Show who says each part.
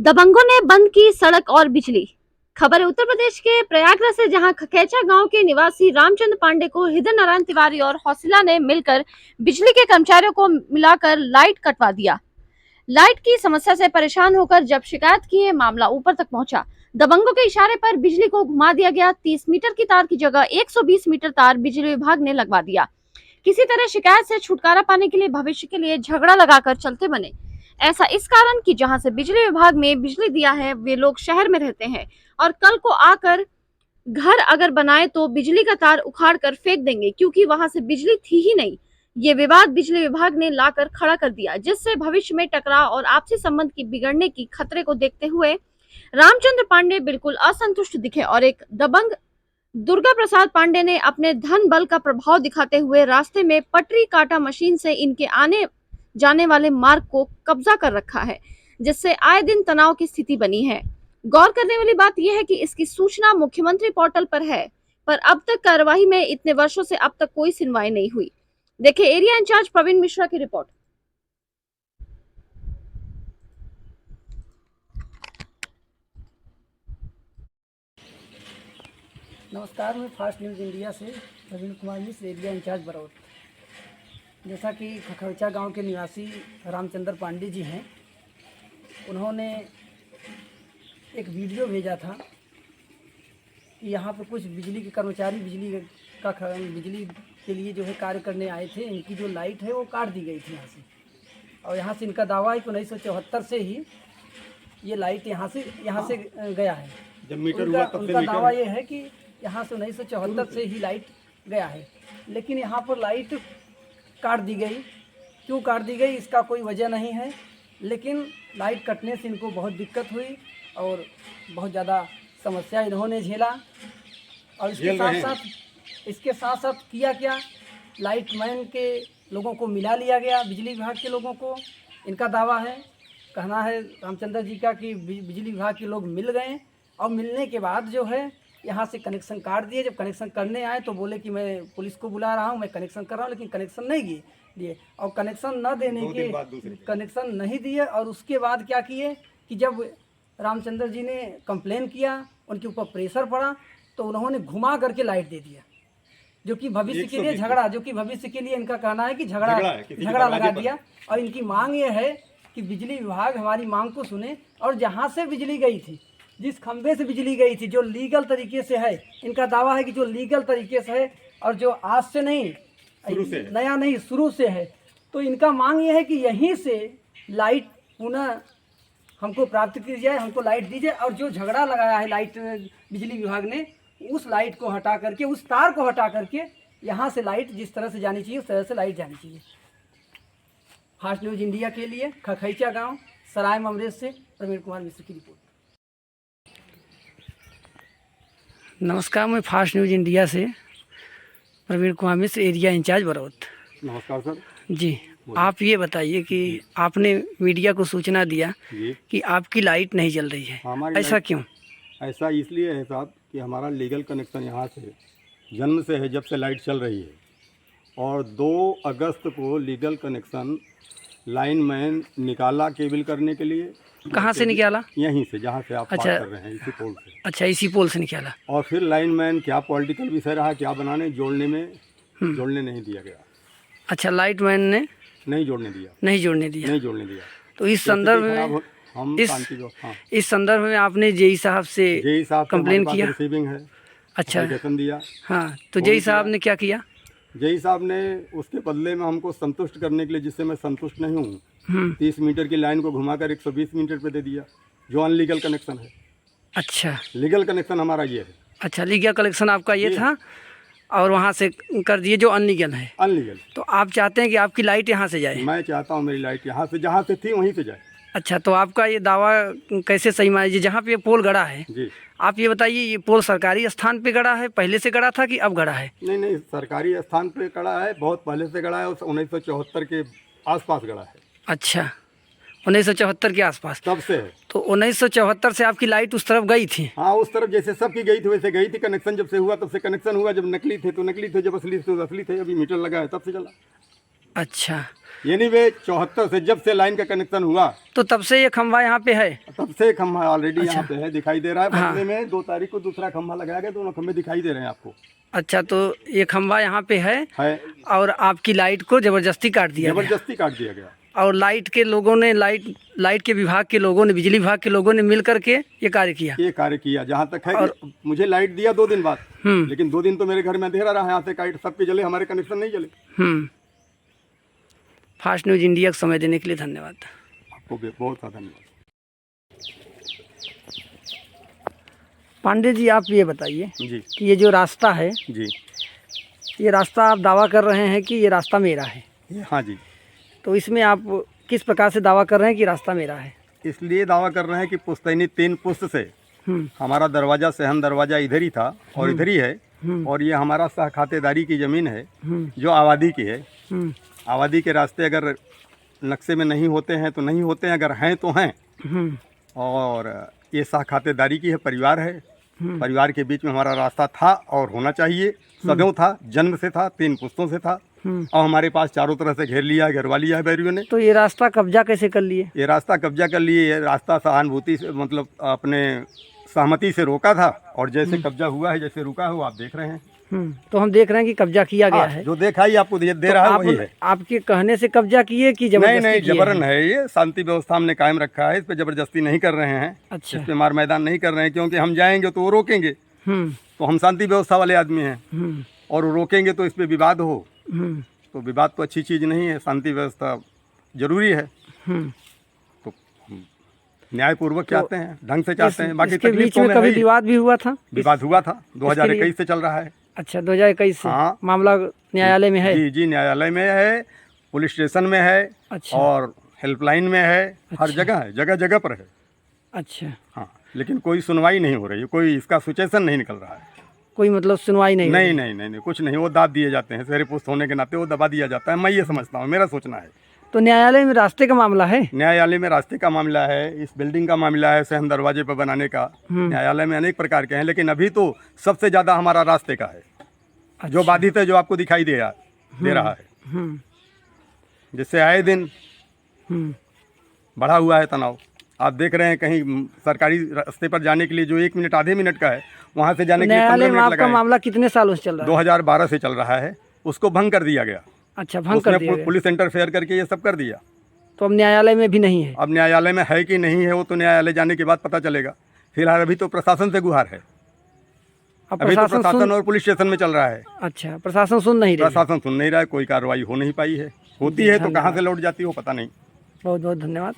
Speaker 1: दबंगों ने बंद की सड़क और बिजली। खबर है उत्तर प्रदेश के प्रयागराज से, जहां खकेचा गांव के निवासी रामचंद्र पांडे को हृदय नारायण तिवारी और हौसला ने मिलकर बिजली के कर्मचारियों को मिलाकर लाइट कटवा दिया। लाइट की समस्या से परेशान होकर जब शिकायत की, मामला ऊपर तक पहुंचा। दबंगों के इशारे पर बिजली को घुमा दिया गया। 30 मीटर की तार की जगह 120 मीटर तार बिजली विभाग ने लगवा दिया। किसी तरह शिकायत से छुटकारा पाने के लिए भविष्य के लिए झगड़ा लगाकर चलते बने। ऐसा इस कारण कि जहां से बिजली विभाग में बिजली दिया है, वे लोग शहर में रहते हैं और कल को आकर घर अगर बनाए तो बिजली का तार उखाड़ कर फेंक देंगे, क्योंकि वहां से बिजली थी ही नहीं। ये विवाद बिजली विभाग ने लाकर खड़ा कर दिया, जिससे भविष्य में टकराव और आपसी संबंध की बिगड़ने की खतरे को देखते हुए रामचंद्र पांडे बिल्कुल असंतुष्ट दिखे और एक दबंग दुर्गा प्रसाद पांडे ने अपने धन बल का प्रभाव दिखाते हुए रास्ते में पटरी काटा मशीन से इनके आने जाने वाले मार्ग को कब्जा कर रखा है, जिससे आए दिन तनाव की स्थिति बनी है। गौर करने वाली बात यह है कि इसकी सूचना मुख्यमंत्री पोर्टल पर है, पर अब तक कार्यवाही में इतने वर्षों से अब तक कोई सुनवाई नहीं हुई। देखिए एरिया इंचार्ज प्रवीण मिश्रा की रिपोर्ट।
Speaker 2: नमस्कार, मैं फास्ट न्यूज़ इंडिया से प्रवीण कुमार मिश्र, एरिया इंचार्ज बरौत। जैसा कि खखौचा गांव के निवासी रामचंद्र पांडे जी हैं, उन्होंने एक वीडियो भेजा था कि यहाँ पर कुछ बिजली के कर्मचारी बिजली के लिए जो है कार्य करने आए थे। इनकी जो लाइट है वो काट दी गई थी यहाँ से, और यहाँ से इनका दावा है कि 1974 से ही ये लाइट यहाँ से गया है।
Speaker 3: जब मीटर हुआ तब से
Speaker 2: उनका दावा ये है कि यहाँ से 1974 से ही लाइट गया है, लेकिन यहाँ पर लाइट काट दी गई। क्यों काट दी गई इसका कोई वजह नहीं है, लेकिन लाइट कटने से इनको बहुत दिक्कत हुई और बहुत ज़्यादा समस्या इन्होंने झेला। और इसके साथ साथ किया क्या, लाइट मैन के लोगों को मिला लिया गया, बिजली विभाग के लोगों को। इनका दावा है, कहना है रामचंद्र जी का कि बिजली विभाग के लोग मिल गए और मिलने के बाद जो है यहाँ से कनेक्शन काट दिए। जब कनेक्शन करने आए तो बोले कि मैं पुलिस को बुला रहा हूँ, मैं कनेक्शन कर रहा हूँ, लेकिन कनेक्शन नहीं दिए। और कनेक्शन न देने के कनेक्शन नहीं दिए। और उसके बाद क्या किए कि जब रामचंद्र जी ने कंप्लेन किया, उनके ऊपर प्रेशर पड़ा, तो उन्होंने घुमा करके लाइट दे दिया, जो कि भविष्य के लिए इनका कहना है कि झगड़ा लगा दिया। और इनकी मांग ये है कि बिजली विभाग हमारी मांग को सुने, और जहाँ से बिजली गई थी, जिस खंभे से बिजली गई थी, जो लीगल तरीके से है, इनका दावा है कि जो लीगल तरीके से है और जो आज से नहीं, नया नहीं, शुरू से है, तो इनका मांग ये है कि यहीं से लाइट पुनः हमको प्राप्त की जाए, हमको लाइट दी जाए। और जो झगड़ा लगाया है लाइट बिजली विभाग ने, उस लाइट को हटा करके, उस तार को हटा करके यहाँ से लाइट जिस तरह से जानी चाहिए उस तरह से लाइट जानी चाहिए। फास्ट न्यूज़ इंडिया के लिए खखैचा गांव सराय ममरेज से प्रवीण कुमार मिश्र की रिपोर्ट। नमस्कार, मैं फास्ट न्यूज़ इंडिया से प्रवीण कुमार मिश्र, एरिया इंचार्ज बरौत।
Speaker 3: नमस्कार सर
Speaker 2: जी, आप ये बताइए कि आपने मीडिया को सूचना दिया कि आपकी लाइट नहीं जल रही है, ऐसा क्यों?
Speaker 3: ऐसा इसलिए है साहब कि हमारा लीगल कनेक्शन यहाँ से जन्म से है, जब से लाइट चल रही है। और 2 अगस्त को लीगल कनेक्शन लाइनमैन निकाला केबल करने के लिए।
Speaker 2: कहाँ से निकाला? यहीं
Speaker 3: से, जहाँ से आप बात कर रहे हैं, इसी पोल से।
Speaker 2: अच्छा, इसी पोल से निकाला।
Speaker 3: और फिर लाइनमैन क्या पॉलिटिकल विषय रहा, क्या बनाने जोड़ने नहीं दिया गया।
Speaker 2: अच्छा, लाइटमैन ने नहीं जोड़ने दिया। तो इस संदर्भ में इस संदर्भ में आपने जेई साहब से कंप्लेन किया?
Speaker 3: रिसीविंग है।
Speaker 2: अच्छा,
Speaker 3: दिया।
Speaker 2: हाँ, तो जेई साहब ने क्या किया?
Speaker 3: जेई साहब ने उसके बदले में हमको संतुष्ट करने के लिए, जिससे मैं संतुष्ट नहीं हूँ, 30 मीटर की लाइन को घुमाकर 120 मीटर पे दे दिया, जो अनलीगल कनेक्शन है।
Speaker 2: अच्छा,
Speaker 3: लीगल कनेक्शन हमारा ये है।
Speaker 2: अच्छा, लीगल कनेक्शन आपका ये था, और वहाँ से कर दिए जो अनलीगल है।
Speaker 3: अनलीगल।
Speaker 2: तो आप चाहते हैं कि आपकी लाइट यहाँ से जाए?
Speaker 3: मैं चाहता हूँ मेरी लाइट यहाँ से, जहाँ से थी वहीं से जाए।
Speaker 2: अच्छा, तो आपका ये दावा कैसे सही मान लीजिए? जहाँ पे ये पोल गड़ा है
Speaker 3: जी,
Speaker 2: आप ये बताइए, ये पोल सरकारी स्थान पे गड़ा है, पहले से गड़ा था कि अब गड़ा है?
Speaker 3: नहीं, सरकारी स्थान पे गड़ा है, बहुत पहले से गड़ा है, 1974 के आसपास गड़ा है।
Speaker 2: अच्छा, 1974 के आसपास
Speaker 3: तब से है।
Speaker 2: तो 1974 से आपकी लाइट उस तरफ गई थी?
Speaker 3: हाँ, उस तरफ जैसे सबकी गई थी वैसे गई थी। कनेक्शन जब से हुआ तब से कनेक्शन हुआ, जब नकली थे तो नकली थे, जब असली थे तो असली थे। अभी मीटर लगा है तब से चला।
Speaker 2: अच्छा,
Speaker 3: यानी वे 74 से जब से लाइन का कनेक्शन हुआ
Speaker 2: तो तब से ये खंभा यहाँ पे है।
Speaker 3: तब से खंभा ऑलरेडी यहाँ पे है, दिखाई दे रहा है।
Speaker 2: हाँ।
Speaker 3: बदले में 2 तारीख को दूसरा खंभा लगाया गया, दोनों खंभे दिखाई दे रहे हैं आपको।
Speaker 2: अच्छा, तो ये खंभा यहाँ पे है और आपकी लाइट को जबरदस्ती काट दिया गया।
Speaker 3: जबरदस्ती काट दिया गया।
Speaker 2: और लाइट के लोगों ने लाइट के विभाग के लोगों ने, बिजली विभाग के लोगों ने मिल करके ये कार्य किया।
Speaker 3: जहाँ तक है कि मुझे लाइट दिया 2 दिन बाद, लेकिन 2 दिन तो मेरे घर में अंधेरा रहा, यहाँ से लाइट सबके जले, हमारे कनेक्शन नहीं जले।
Speaker 2: फास्ट न्यूज़ इंडिया को समय देने के लिए धन्यवाद।
Speaker 3: आपको भी बहुत सा धन्यवाद।
Speaker 2: पांडे जी, आप ये बताइए
Speaker 3: जी
Speaker 2: कि ये जो रास्ता है,
Speaker 3: जी,
Speaker 2: ये रास्ता आप दावा कर रहे हैं कि ये रास्ता मेरा है,
Speaker 3: हाँ जी।
Speaker 2: तो इसमें आप किस प्रकार से दावा कर रहे हैं कि रास्ता मेरा है?
Speaker 3: इसलिए दावा कर रहे हैं कि पुश्तैनी 3 पुश्त से हमारा दरवाज़ा, सहन दरवाज़ा इधर ही था और इधर ही है, और ये हमारा सह खातेदारी की ज़मीन है जो आबादी की है। आबादी के रास्ते अगर नक्शे में नहीं होते हैं तो नहीं होते हैं, अगर हैं तो हैं। और ये सह खातेदारी की है, परिवार है, परिवार के बीच में हमारा रास्ता था और होना चाहिए, सदैव था, जन्म से था, 3 पुश्तों से था। और हमारे पास चारों तरफ से घेर लिया है, घेरवा लिया है बैरियों ने।
Speaker 2: तो ये रास्ता कब्जा कैसे कर लिए?
Speaker 3: ये रास्ता कब्जा कर लिए, ये रास्ता सहानुभूति से, मतलब अपने सहमति से रोका था, और जैसे कब्जा हुआ है, जैसे रुका है, वो आप देख रहे हैं।
Speaker 2: तो हम देख रहे हैं कि कब्जा किया गया है।
Speaker 3: जो देखा ही आपको दे रहा है वही है।
Speaker 2: आपके कहने से कब्जा किए कि जबरदस्ती?
Speaker 3: नहीं, जबरन है। ये शांति व्यवस्था हमने कायम रखा है, इस पे जबरदस्ती नहीं कर रहे हैं।
Speaker 2: अच्छा,
Speaker 3: इस पे मार मैदान नहीं कर रहे हैं, क्योंकि हम जाएंगे तो वो रोकेंगे। तो हम शांति व्यवस्था वाले आदमी हैं, और वो रोकेंगे तो इस पे विवाद हो, तो विवाद तो अच्छी चीज़ नहीं है। शांति व्यवस्था जरूरी है, तो न्यायपूर्वक चाहते हैं, ढंग से चाहते हैं। बाकी
Speaker 2: इसके बीच में कभी विवाद भी हुआ था?
Speaker 3: विवाद हुआ था, 2021 से चल रहा है।
Speaker 2: अच्छा, 2021 से?
Speaker 3: हाँ,
Speaker 2: मामला न्यायालय में है?
Speaker 3: जी, न्यायालय में है, पुलिस स्टेशन में है।
Speaker 2: अच्छा।
Speaker 3: और हेल्पलाइन में है।
Speaker 2: अच्छा।
Speaker 3: हर जगह है, जगह जगह पर है।
Speaker 2: अच्छा,
Speaker 3: हाँ, लेकिन कोई सुनवाई नहीं हो रही है, कोई इसका सुचेसन नहीं निकल रहा है।
Speaker 2: कोई मतलब सुनवाई नहीं?
Speaker 3: नहीं, कुछ नहीं। वो दाद दिए जाते हैं, शहरी पुस्त होने के नाते वो दबा दिया जाता है। मैं ये समझता हूँ, मेरा सोचना है।
Speaker 2: तो न्यायालय में रास्ते का मामला है? न्यायालय
Speaker 3: में रास्ते का मामला है, इस बिल्डिंग का मामला है, सहन दरवाजे पर बनाने का। न्यायालय में अनेक प्रकार के हैं, लेकिन अभी तो सबसे ज़्यादा हमारा रास्ते का है। अच्छा। जो बाधित है, जो आपको दिखाई दे रहा है, जिससे आए दिन बढ़ा हुआ है तनाव। आप देख रहे हैं, कहीं सरकारी रास्ते पर जाने के लिए जो 1 मिनट, आधे मिनट का है, वहाँ से जाने के लिए 15 मिनट लगा है।
Speaker 2: मामला कितने सालों से चल रहा है?
Speaker 3: 2012 से चल रहा है। उसको भंग कर दिया गया।
Speaker 2: अच्छा, भंग कर दिया गया।
Speaker 3: पुलिस इंटरफेयर करके ये सब कर दिया।
Speaker 2: तो अब न्यायालय में भी नहीं है?
Speaker 3: अब न्यायालय में है कि नहीं है, वो तो न्यायालय जाने के बाद पता चलेगा। फिलहाल अभी तो प्रशासन से गुहार है। अभी तो प्रशासन और पुलिस स्टेशन में चल रहा है।
Speaker 2: अच्छा, प्रशासन सुन नहीं रहा है,
Speaker 3: कोई कार्रवाई हो नहीं पाई है। होती है तो कहाँ से लौट जाती हो पता नहीं।
Speaker 2: बहुत बहुत धन्यवाद।